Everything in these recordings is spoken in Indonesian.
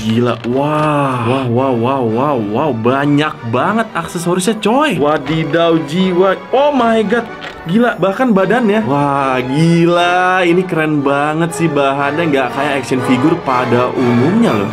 gila. Wow. Banyak banget aksesorisnya, coy. Wadidaw jiwa. Oh my god. Gila, bahkan badannya. Wah, gila. Ini keren banget sih bahannya. Nggak kayak action figure pada umumnya loh.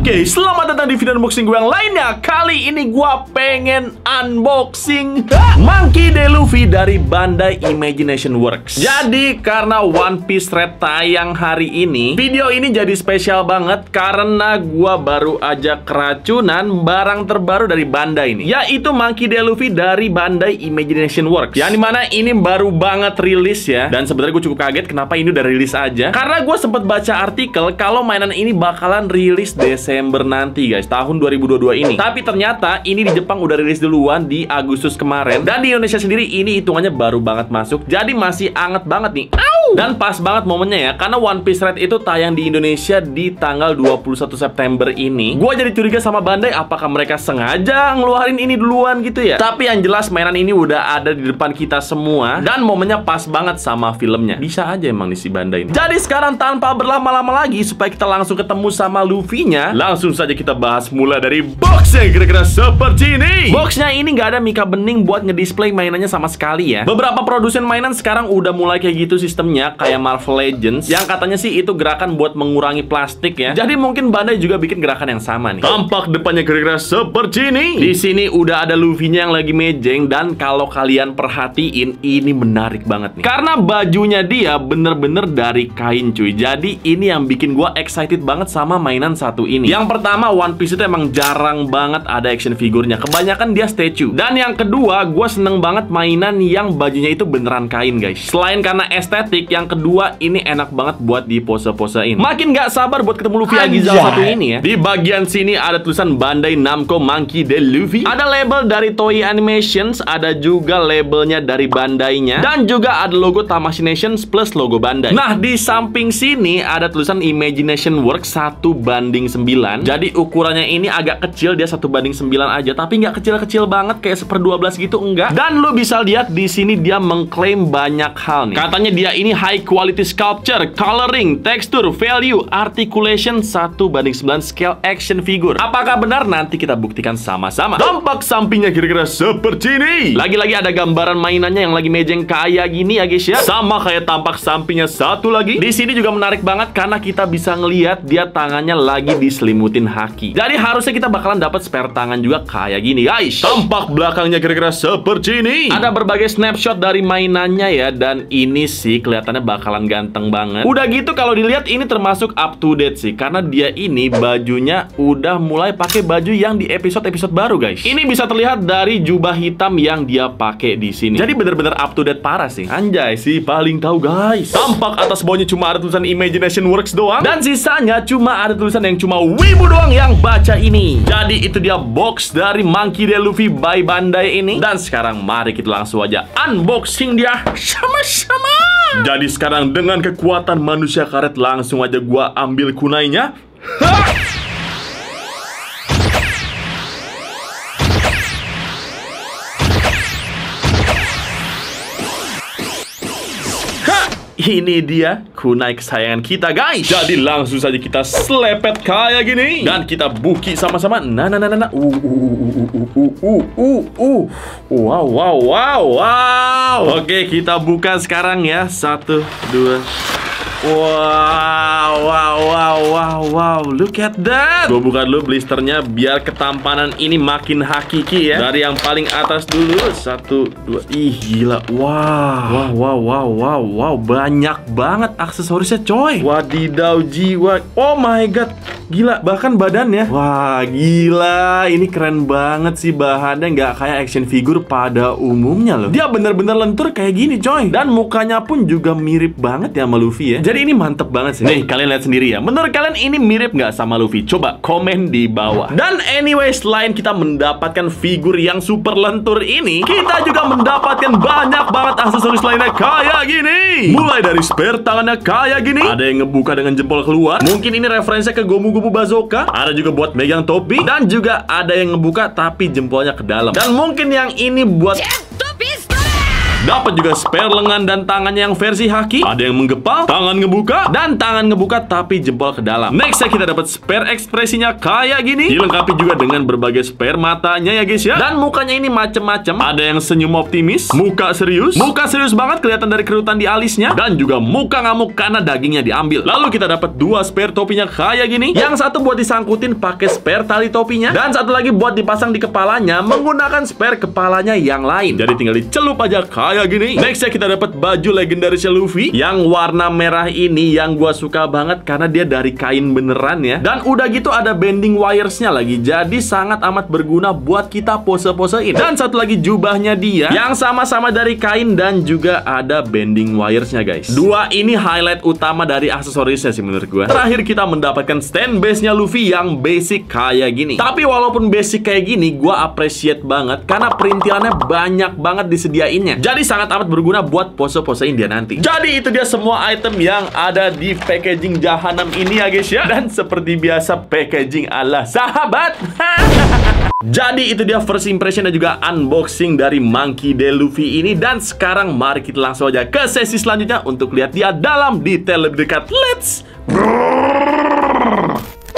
Oke, selamat datang di video unboxing gue yang lainnya. Kali ini gue pengen unboxing Monkey D. Luffy dari Bandai Imagination Works. Jadi karena One Piece Red tayang hari ini, video ini jadi spesial banget karena gue baru aja keracunan barang terbaru dari Bandai ini, yaitu Monkey D. Luffy dari Bandai Imagination Works. Yang dimana ini baru banget rilis ya. Dan sebenarnya gue cukup kaget kenapa ini udah rilis aja, karena gue sempet baca artikel kalau mainan ini bakalan rilis Desember nanti guys, tahun 2022 ini. Tapi ternyata ini di Jepang udah rilis duluan di Agustus kemarin. Dan di Indonesia sendiri ini hitungannya baru banget masuk. Jadi masih anget banget nih. Dan pas banget momennya ya, karena One Piece Red itu tayang di Indonesia di tanggal 21 September ini. Gua jadi curiga sama Bandai, apakah mereka sengaja ngeluarin ini duluan gitu ya. Tapi yang jelas mainan ini udah ada di depan kita semua. Dan momennya pas banget sama filmnya. Bisa aja emang nih si Bandai ini. Jadi sekarang tanpa berlama-lama lagi, supaya kita langsung ketemu sama Luffy-nya, langsung saja kita bahas mulai dari boxnya kira-kira seperti ini. Boxnya ini nggak ada mika bening buat ngedisplay mainannya sama sekali ya. Beberapa produsen mainan sekarang udah mulai kayak gitu sistemnya, kayak Marvel Legends yang katanya sih itu gerakan buat mengurangi plastik ya. Jadi mungkin Bandai juga bikin gerakan yang sama nih. Tampak depannya kira-kira seperti ini. Di sini udah ada Luffy-nya yang lagi mejeng, dan kalau kalian perhatiin ini menarik banget nih. Karena bajunya dia bener-bener dari kain cuy. Jadi ini yang bikin gua excited banget sama mainan satu ini. Yang pertama, One Piece itu emang jarang banget ada action figurnya. Kebanyakan dia statue. Dan yang kedua, gue seneng banget mainan yang bajunya itu beneran kain guys. Selain karena estetik, yang kedua ini enak banget buat di pose-posein. Makin gak sabar buat ketemu Luffy Agizal satu ini ya. Di bagian sini ada tulisan Bandai Namco Monkey D. Luffy. Ada label dari Toei Animations, ada juga labelnya dari Bandai-nya, dan juga ada logo Tamashii Nations plus logo Bandai. Nah, di samping sini ada tulisan Imagination Works 1:9. Jadi ukurannya ini agak kecil, dia 1:9 aja, tapi nggak kecil-kecil banget kayak 1/12 gitu, enggak. Dan lo bisa lihat di sini dia mengklaim banyak hal nih. Katanya dia ini high quality sculpture, coloring, texture, value, articulation 1:9 scale action figure. Apakah benar? Nanti kita buktikan sama-sama. Tampak sampingnya kira-kira seperti ini. Lagi-lagi ada gambaran mainannya yang lagi mejeng kayak gini ya guys ya. Sama kayak tampak sampingnya satu lagi. Di sini juga menarik banget karena kita bisa ngelihat dia tangannya lagi diselimutin haki. Jadi harusnya kita bakalan dapat spare tangan juga kayak gini guys. Tampak belakangnya kira-kira seperti ini. Ada berbagai snapshot dari mainannya ya. Dan ini sih kelihatannya bakalan ganteng banget. Udah gitu kalau dilihat ini termasuk up to date sih, karena dia ini bajunya udah mulai pakai baju yang di episode-episode baru guys. Ini bisa terlihat dari jubah hitam yang dia pakai di sini. Jadi bener-bener up to date parah sih. Anjay sih paling tahu guys. Tampak atas bawahnya cuma ada tulisan Imagination Works doang, dan sisanya cuma ada tulisan yang cuma wibu doang yang baca ini. Jadi itu dia box dari Monkey D. Luffy by Bandai ini. Dan sekarang mari kita langsung aja unboxing dia sama-sama. Jadi sekarang dengan kekuatan manusia karet langsung aja gua ambil kunainya. Ini dia kunai kesayangan kita guys. Jadi langsung saja kita selepet kayak gini, dan kita buki sama-sama. Wow. Oke, kita buka sekarang ya. 1, 2. Wow, look at that. Gue buka dulu blisternya biar ketampanan ini makin hakiki ya. Dari yang paling atas dulu. 1, 2. Ih, gila. Wow, banyak banget aksesorisnya coy. Wadidaw jiwa. Oh my god. Gila, bahkan badannya. Wah, gila. Ini keren banget sih bahannya. Nggak kayak action figure pada umumnya loh. Dia bener-bener lentur kayak gini coy. Dan mukanya pun juga mirip banget ya sama Luffy ya. Jadi ini mantep banget sih. Nih, kalian lihat sendiri ya. Menurut kalian ini mirip nggak sama Luffy? Coba komen di bawah. Dan anyway, selain kita mendapatkan figur yang super lentur ini, kita juga mendapatkan banyak banget aksesoris lainnya kayak gini. Mulai dari spare tangannya kayak gini. Ada yang ngebuka dengan jempol keluar. Mungkin ini referensinya ke Gomu-Gomu Bazooka. Ada juga buat megang topi. Dan juga ada yang ngebuka tapi jempolnya ke dalam. Dan mungkin yang ini buat dapat juga spare lengan dan tangannya yang versi haki. Ada yang menggepal, tangan ngebuka, dan tangan ngebuka tapi jempol ke dalam. Next kita dapat spare ekspresinya kayak gini. Dilengkapi juga dengan berbagai spare matanya ya guys ya. Dan mukanya ini macem-macem. Ada yang senyum optimis, muka serius banget kelihatan dari kerutan di alisnya, dan juga muka ngamuk karena dagingnya diambil. Lalu kita dapat dua spare topinya kayak gini. Yang satu buat disangkutin pakai spare tali topinya, dan satu lagi buat dipasang di kepalanya menggunakan spare kepalanya yang lain. Jadi tinggal dicelup aja kayak gini. Next kita dapat baju legendaris Luffy yang warna merah ini yang gua suka banget karena dia dari kain beneran ya. Dan udah gitu ada bending wiresnya lagi. Jadi sangat amat berguna buat kita pose-posein. Dan satu lagi jubahnya dia yang sama-sama dari kain dan juga ada bending wiresnya guys. Dua ini highlight utama dari aksesorisnya sih menurut gua. Terakhir kita mendapatkan stand base-nya Luffy yang basic kayak gini. Tapi walaupun basic kayak gini, gua appreciate banget karena perintilannya banyak banget disediainnya. Jadi sangat amat berguna buat pose-posein dia nanti. Jadi itu dia semua item yang ada di packaging jahanam ini ya guys ya. Dan seperti biasa packaging ala sahabat. Jadi itu dia first impression dan juga unboxing dari Monkey D. Luffy ini. Dan sekarang mari kita langsung aja ke sesi selanjutnya untuk lihat dia dalam detail lebih dekat. Let's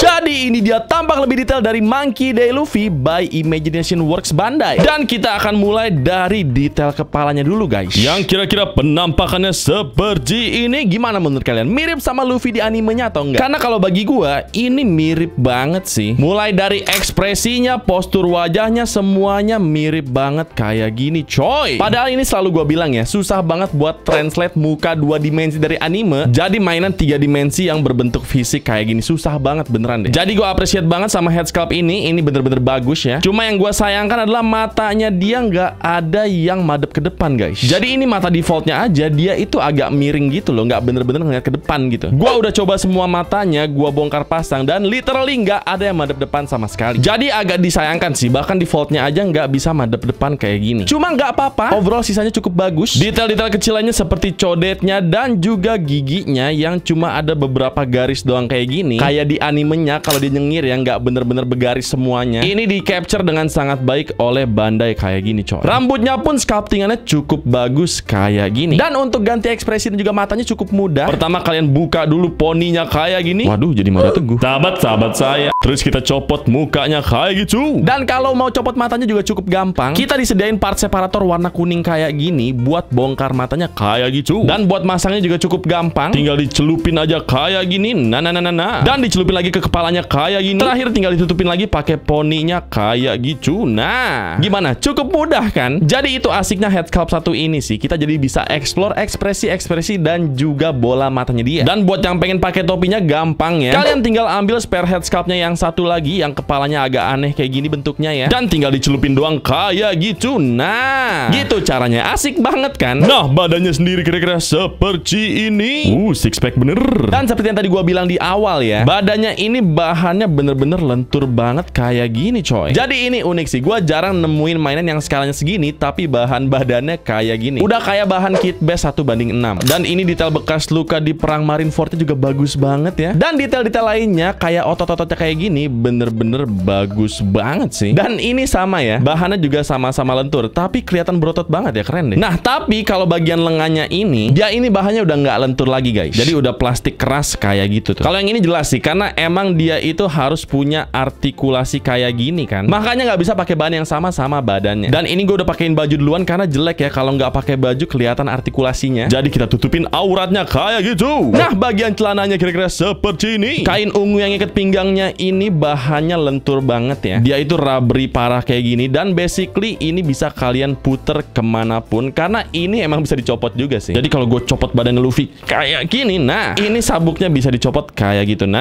Jadi ini dia tampak lebih detail dari Monkey D. Luffy by Imagination Works Bandai. Dan kita akan mulai dari detail kepalanya dulu guys. Yang kira-kira penampakannya seperti ini. Gimana menurut kalian? Mirip sama Luffy di animenya atau enggak? Karena kalau bagi gua ini mirip banget sih. Mulai dari ekspresinya, postur wajahnya, semuanya mirip banget kayak gini coy. Padahal ini selalu gua bilang ya, susah banget buat translate muka 2 dimensi dari anime jadi mainan 3 dimensi yang berbentuk fisik kayak gini. Susah banget beneran deh. Jadi gue appreciate banget sama head sculpt ini. Ini bener-bener bagus ya. Cuma yang gue sayangkan adalah matanya dia nggak ada yang madep ke depan guys. Jadi ini mata defaultnya aja dia itu agak miring gitu loh. Nggak bener-bener ngeliat ke depan gitu. Gue udah coba semua matanya, gue bongkar pasang dan literally nggak ada yang madep depan sama sekali. Jadi agak disayangkan sih. Bahkan defaultnya aja nggak bisa madep depan kayak gini. Cuma nggak apa-apa. Overall sisanya cukup bagus. Detail-detail kecil lainnya seperti codetnya dan juga giginya yang cuma ada beberapa garis doang kayak gini. Kayak di animenya kalau dia nyengir ya nggak bener-bener bergaris semuanya. Ini di capture dengan sangat baik oleh Bandai kayak gini coy. Rambutnya pun sculptingannya cukup bagus kayak gini. Dan untuk ganti ekspresi dan juga matanya cukup mudah. Pertama kalian buka dulu poninya kayak gini. Waduh jadi marah teguh. Sahabat-sahabat saya. Terus kita copot mukanya kayak gitu. Dan kalau mau copot matanya juga cukup gampang. Kita disediain part separator warna kuning kayak gini buat bongkar matanya kayak gitu. Dan buat masangnya juga cukup gampang. Tinggal dicelupin aja kayak gini. Nah. Dan dicelupin lagi ke kepalanya kayak gini. Terakhir tinggal ditutupin lagi pakai poninya kayak gitu. Nah, gimana? Cukup mudah kan? Jadi itu asiknya head sculpt satu ini sih. Kita jadi bisa explore ekspresi-ekspresi dan juga bola matanya dia. Dan buat yang pengen pakai topinya gampang ya. Kalian tinggal ambil spare head sculptnya yang satu lagi yang kepalanya agak aneh kayak gini bentuknya ya. Dan tinggal dicelupin doang kayak gitu. Nah, gitu caranya. Asik banget kan? Nah, badannya sendiri kira-kira seperti ini. Six pack bener. Dan seperti yang tadi gua bilang di awal ya, badannya ini bahannya bener-bener lentur banget kayak gini coy. Jadi ini unik sih. Gua jarang nemuin mainan yang skalanya segini tapi bahan badannya kayak gini. Udah kayak bahan kit base 1:6. Dan ini detail bekas luka di perang Marineford juga bagus banget ya. Dan detail-detail lainnya kayak otot-ototnya kayak gini bener-bener bagus banget sih. Dan ini sama ya, bahannya juga sama-sama lentur tapi kelihatan berotot banget ya, keren deh. Nah tapi kalau bagian lengannya ini, dia ini bahannya udah nggak lentur lagi guys. Jadi udah plastik keras kayak gitu tuh. Kalau yang ini jelas sih karena emang dia itu harus punya artikulasi kayak gini kan. Makanya nggak bisa pakai bahan yang sama badannya. Dan ini gue udah pakein baju duluan karena jelek ya kalau nggak pakai baju kelihatan artikulasinya. Jadi kita tutupin auratnya kayak gitu. Nah bagian celananya kira-kira seperti ini. Kain ungu yang ikat pinggangnya ini bahannya lentur banget ya. Dia itu rubbery parah kayak gini. Dan basically ini bisa kalian puter kemanapun karena ini emang bisa dicopot juga sih. Jadi kalau gue copot badan Luffy kayak gini, nah ini sabuknya bisa dicopot kayak gitu. Nah.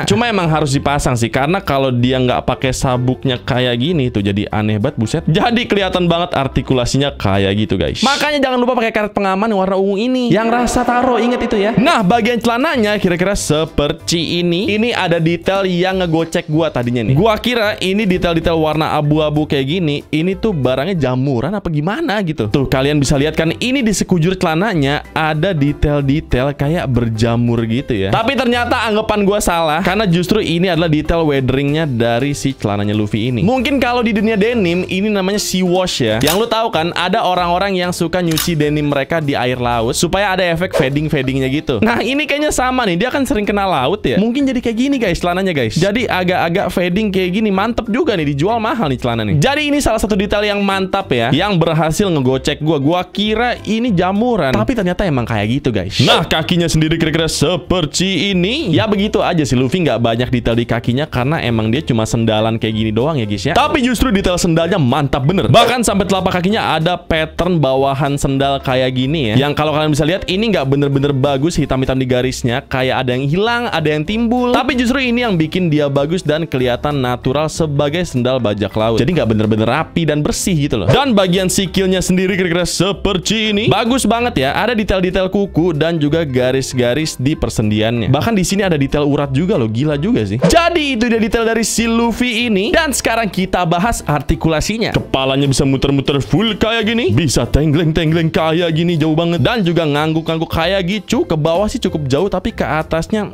Cuma emang emang harus dipasang sih, karena kalau dia nggak pakai sabuknya kayak gini tuh jadi aneh banget, buset. Jadi kelihatan banget artikulasinya kayak gitu guys. Makanya jangan lupa pakai karet pengaman warna ungu ini yang rasa taro, inget itu ya. Nah, bagian celananya kira-kira seperti ini. Ini ada detail yang ngegocek gua tadinya nih. Gua kira ini detail-detail warna abu-abu kayak gini, ini tuh barangnya jamuran apa gimana gitu. Tuh kalian bisa lihat kan, ini di sekujur celananya ada detail-detail kayak berjamur gitu ya. Tapi ternyata anggapan gua salah, karena justru ini adalah detail weatheringnya dari si celananya Luffy ini. Mungkin kalau di dunia denim ini namanya sea wash ya. Yang lu tahu kan, ada orang-orang yang suka nyuci denim mereka di air laut supaya ada efek fading-fadingnya gitu. Nah, ini kayaknya sama nih, dia kan sering kena laut ya. Mungkin jadi kayak gini guys celananya guys. Jadi agak-agak fading kayak gini, mantep juga nih, dijual mahal nih celana nih. Jadi ini salah satu detail yang mantap ya, yang berhasil ngegocek gua. Gua kira ini jamuran, tapi ternyata emang kayak gitu guys. Nah, kakinya sendiri kira-kira seperti ini. Ya begitu aja sih, Luffy nggak banyak detail di kakinya karena emang dia cuma sendalan kayak gini doang ya guys ya. Tapi justru detail sendalnya mantap bener. Bahkan sampai telapak kakinya ada pattern bawahan sendal kayak gini ya. Yang kalau kalian bisa lihat ini nggak bener-bener bagus, hitam-hitam di garisnya, kayak ada yang hilang, ada yang timbul. Tapi justru ini yang bikin dia bagus dan kelihatan natural sebagai sendal bajak laut. Jadi nggak bener-bener rapi dan bersih gitu loh. Dan bagian sikilnya sendiri kira-kira seperti ini. Bagus banget ya, ada detail-detail kuku dan juga garis-garis di persendiannya. Bahkan di sini ada detail urat juga loh, gila juga sih. Jadi itu dia detail dari si Luffy ini. Dan sekarang kita bahas artikulasinya. Kepalanya bisa muter-muter full kayak gini, bisa tengleng-tengleng kayak gini jauh banget, dan juga ngangguk-ngangguk kayak gitu. Ke bawah sih cukup jauh, tapi ke atasnya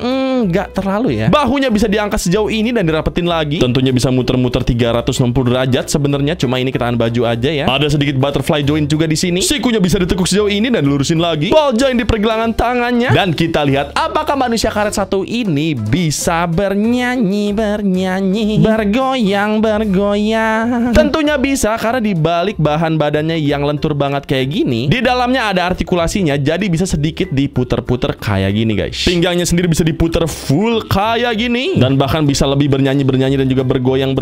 nggak terlalu ya. Bahunya bisa diangkat sejauh ini dan dirapetin lagi. Tentunya bisa muter-muter 360 derajat sebenarnya, cuma ini ketahan baju aja ya. Ada sedikit butterfly joint juga di sini. Sikunya bisa ditekuk sejauh ini dan lurusin lagi. Ball joint di pergelangan tangannya. Dan kita lihat apakah manusia karet satu ini bisa bernyanyi, bergoyang. Tentunya bisa, karena di balik bahan badannya yang lentur banget kayak gini, di dalamnya ada artikulasinya, jadi bisa sedikit diputer-puter kayak gini guys. Pinggangnya sendiri bisa diputer full kayak gini, dan bahkan bisa lebih bernyanyi dan juga bergoyang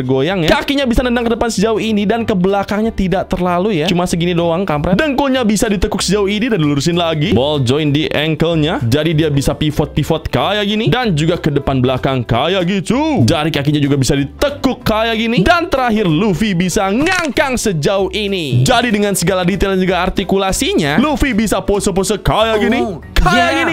ya. Kakinya bisa nendang ke depan sejauh ini dan ke belakangnya tidak terlalu ya, cuma segini doang kampret. Dengkulnya bisa ditekuk sejauh ini dan dilurusin lagi. Ball joint di ankle-nya, jadi dia bisa pivot kayak gini, dan juga ke depan belakang kayak gitu. Jari kakinya juga bisa ditekuk kayak gini, dan terakhir Luffy bisa ngangkang sejauh ini. Jadi dengan segala detail dan juga artikulasinya, Luffy bisa pose-pose kayak gini, kayak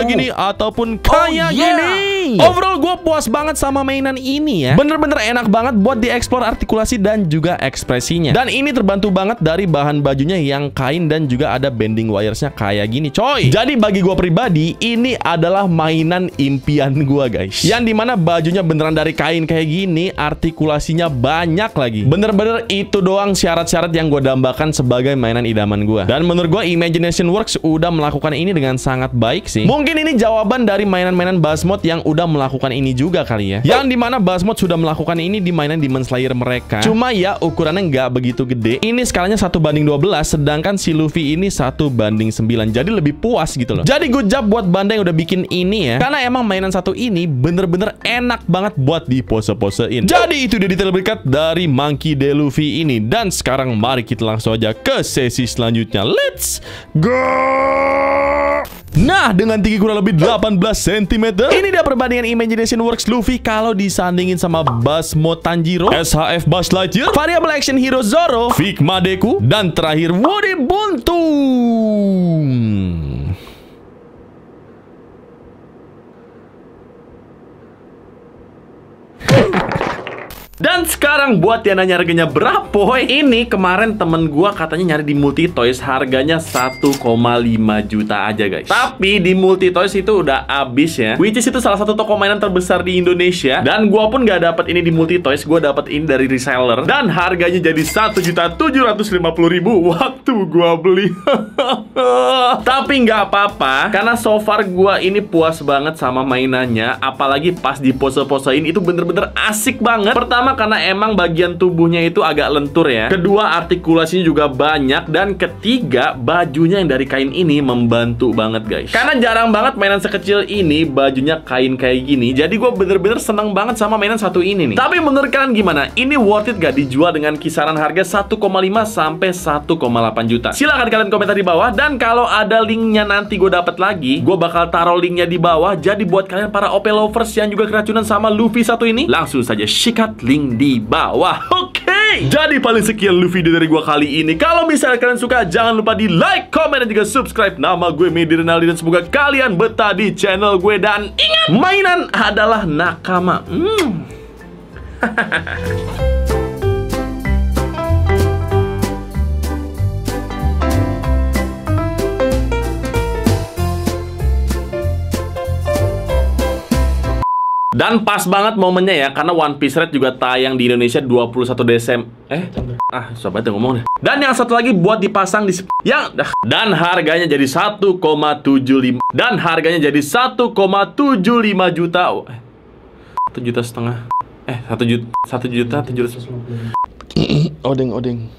gini, ataupun kayak gini. Overall gue puas banget sama mainan ini ya. Bener-bener enak banget buat dieksplor artikulasi dan juga ekspresinya. Dan ini terbantu banget dari bahan bajunya yang kain dan juga ada bending wiresnya kayak gini coy. Jadi bagi gue pribadi, ini adalah mainan impian gue guys. Yang dimana bajunya beneran dari kain kayak gini, artikulasinya banyak lagi. Bener-bener itu doang syarat-syarat yang gue dambakan sebagai mainan idaman gue. Dan menurut gue Imagination Works udah melakukan ini dengan sangat baik sih. Mungkin ini jawaban dari mainan-mainan Basmod yang udah melakukan ini juga kali ya. Yang dimana Basmod sudah melakukan ini di mainan Demon Slayer mereka. Cuma ya ukurannya nggak begitu gede. Ini skalanya 1:12, sedangkan si Luffy ini 1:9. Jadi lebih puas gitu loh. Jadi good job buat Bandai yang udah bikin ini ya. Karena emang mainan satu ini bener-bener enak banget buat dipose-posein. Jadi itu dia detail berkat dari Monkey D. Luffy ini. Dan sekarang mari kita langsung aja ke sesi selanjutnya. Let's go! Nah, dengan tinggi kurang lebih 18 cm, ini dia perbandingan Imagination Works Luffy kalau disandingin sama Basmod Tanjiro, SHF Buzz Lightyear, Variable Action Hero Zoro, Figma Deku, dan terakhir Woody Buntung. Dan sekarang buat yang nanya harganya berapa, ini kemarin temen gua katanya nyari di Multi Toys harganya 1,5 juta aja guys. Tapi di Multi Toys itu udah abis ya. Which is itu salah satu toko mainan terbesar di Indonesia. Dan gua pun gak dapet ini di Multi Toys, gua dapet ini dari reseller. Dan harganya jadi 1.750.000 waktu gua beli. Tapi nggak apa-apa, karena so far gua ini puas banget sama mainannya. Apalagi pas di pose-posein itu bener-bener asik banget. Pertama Pertama, karena emang bagian tubuhnya itu agak lentur ya. Kedua, artikulasinya juga banyak. Dan ketiga, bajunya yang dari kain ini membantu banget guys. Karena jarang banget mainan sekecil ini bajunya kain kayak gini. Jadi gue bener-bener seneng banget sama mainan satu ini nih. Tapi menurut kalian gimana? Ini worth it gak dijual dengan kisaran harga 1,5 sampai 1,8 juta? Silahkan kalian komentar di bawah. Dan kalau ada linknya nanti gue dapat lagi, gue bakal taruh linknya di bawah. Jadi buat kalian para OP lovers yang juga keracunan sama Luffy satu ini, langsung saja sikat link di bawah. Oke. Jadi paling sekian dulu video dari gue kali ini. Kalau misalnya kalian suka, jangan lupa di like, comment, dan juga subscribe. Nama gue Mehdi Renaldi dan semoga kalian betah di channel gue. Dan ingat, mainan adalah nakama. Dan pas banget momennya ya, karena One Piece Red juga tayang di Indonesia 21 Desember. Sobat ngomong deh. Dan yang satu lagi buat dipasang di dan harganya jadi 1,75. Dan harganya jadi 1,75 juta. 1,5 juta. 1 juta 750. Odeng.